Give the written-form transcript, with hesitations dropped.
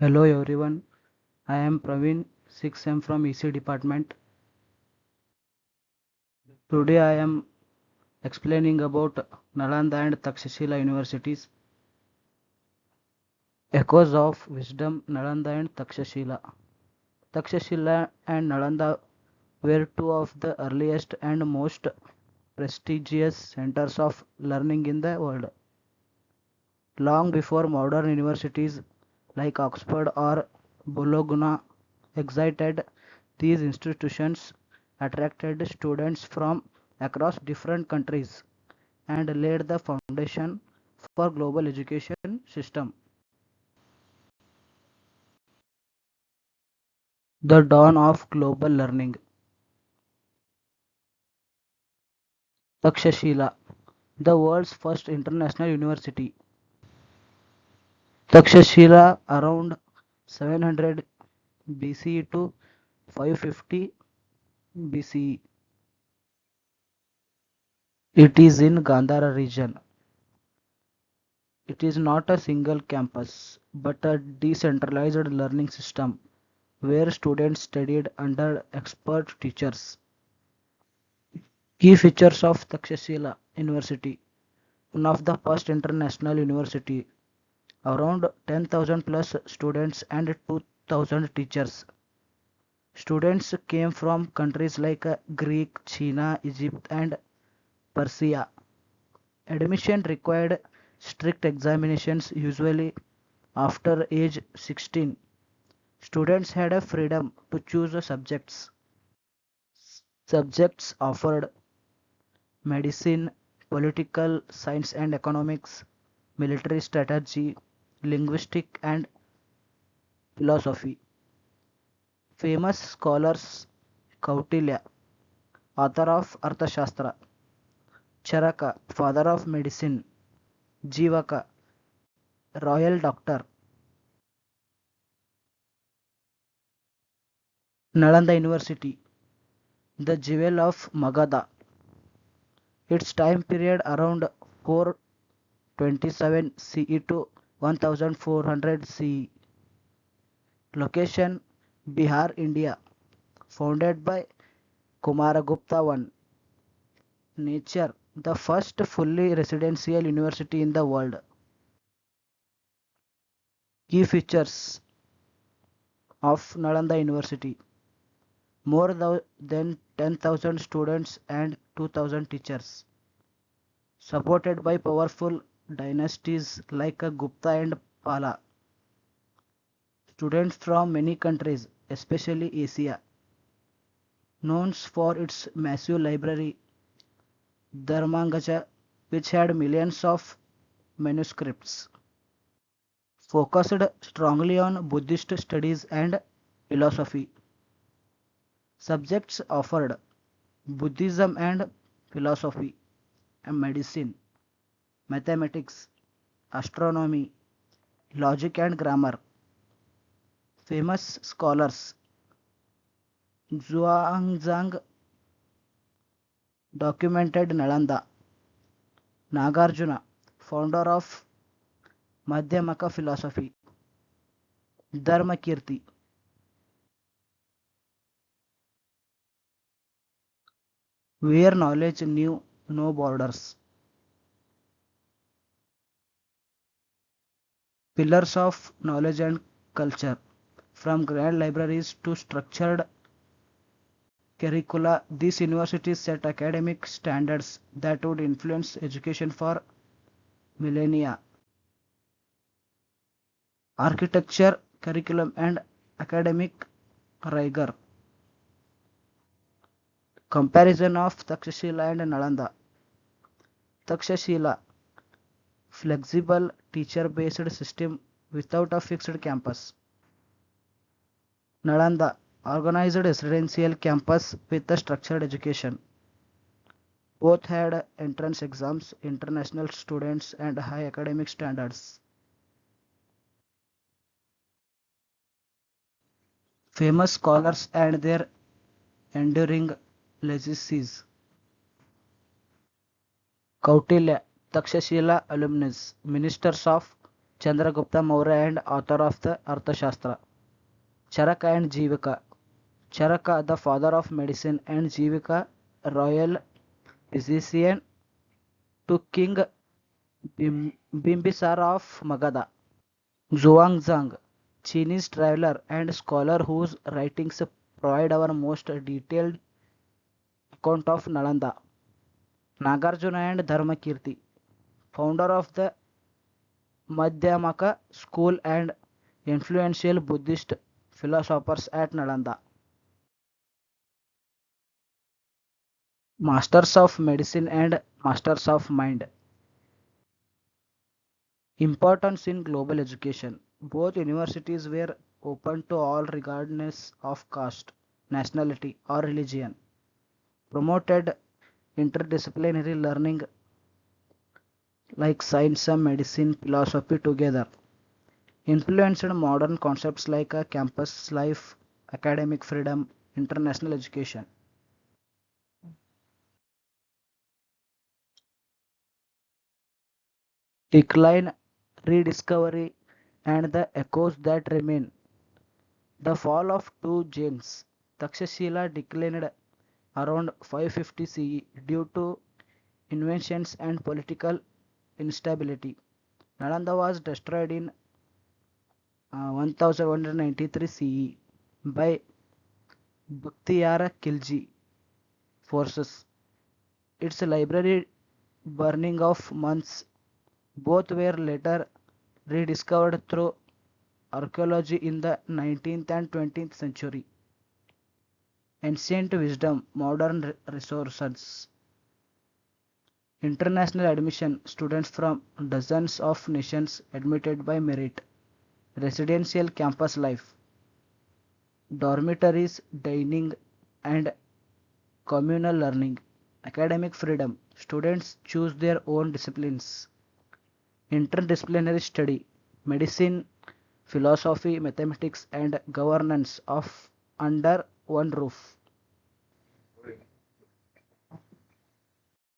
Hello everyone, I am Praveen, 6M from EC department. Today I am explaining about Nalanda and Takshashila universities. Echoes of Wisdom, Nalanda and Takshashila. Takshashila and Nalanda were two of the earliest and most prestigious centers of learning in the world. Long before modern universities like Oxford or Bologna existed, these institutions attracted students from across different countries and laid the foundation for global education system. The dawn of global learning. Takshashila, the world's first international university. Takshashila around 700 BCE to 550 BCE. It is in Gandhara region. It is not a single campus, but a decentralized learning system where students studied under expert teachers. Key features of Takshashila University, one of the first international university, around 10,000 plus students and 2,000 teachers. Students came from countries like Greek, China, Egypt and Persia. Admission required strict examinations usually after age 16. Students had a freedom to choose the subjects. Subjects offered medicine, political science and economics, military strategy, linguistic and philosophy. Famous scholars Kautilya, author of Arthashastra, Charaka, father of medicine, Jivaka, royal doctor. Nalanda University, the jewel of Magadha. Its time period around 427 CE to 1400 CE. Location Bihar, India. Founded by Kumaragupta I. Nature the first fully residential university in the world. Key features of Nalanda University. More than 10,000 students and 2,000 teachers. Supported by powerful dynasties like Gupta and Pala. Students from many countries, especially Asia. Known for its massive library, Dharmangacha, which had millions of manuscripts. Focused strongly on Buddhist studies and philosophy. Subjects offered Buddhism and philosophy, and medicine, mathematics, astronomy, logic and grammar. Famous scholars Zhuangzang documented Nalanda, Nagarjuna, founder of Madhyamaka philosophy, Dharmakirti, where knowledge knew no borders, pillars of knowledge and culture, from grand libraries to structured curricula, these universities set academic standards that would influence education for millennia. Architecture, curriculum, and academic rigor. Comparison of Takshashila and Nalanda. Takshashila, flexible teacher-based system without a fixed campus. Nalanda, organized residential campus with a structured education. Both had entrance exams, international students, and high academic standards. Famous scholars and their enduring legacies. Kautilya, Takshashila alumnus, ministers of Chandragupta Maurya and author of the Arthashastra. Charaka and Jivaka. Charaka, the father of medicine, and Jivaka, royal physician to King Bimbisara of Magadha. Zhuangzang, Chinese traveler and scholar whose writings provide our most detailed account of Nalanda. Nagarjuna and Dharmakirti, founder of the Madhyamaka school and influential Buddhist philosophers at Nalanda. Masters of Medicine and Masters of Mind. Importance in global education. Both universities were open to all regardless of caste, nationality, or religion. Promoted interdisciplinary learning like science, medicine, philosophy together. Influenced modern concepts like campus life, academic freedom, international education. Decline, rediscovery, and the echoes that remain. The fall of two Jains. Takshashila declined around 550 CE due to inventions and political instability. Nalanda was destroyed in 1193 CE by Bakhtiyar Khilji forces. Its library burning of months. Both were later rediscovered through archaeology in the 19th and 20th century. Ancient wisdom, modern resources. International admission, students from dozens of nations admitted by merit. Residential campus life, dormitories, dining, and communal learning. Academic freedom, students choose their own disciplines. Interdisciplinary study, medicine, philosophy, mathematics, and governance of under one roof.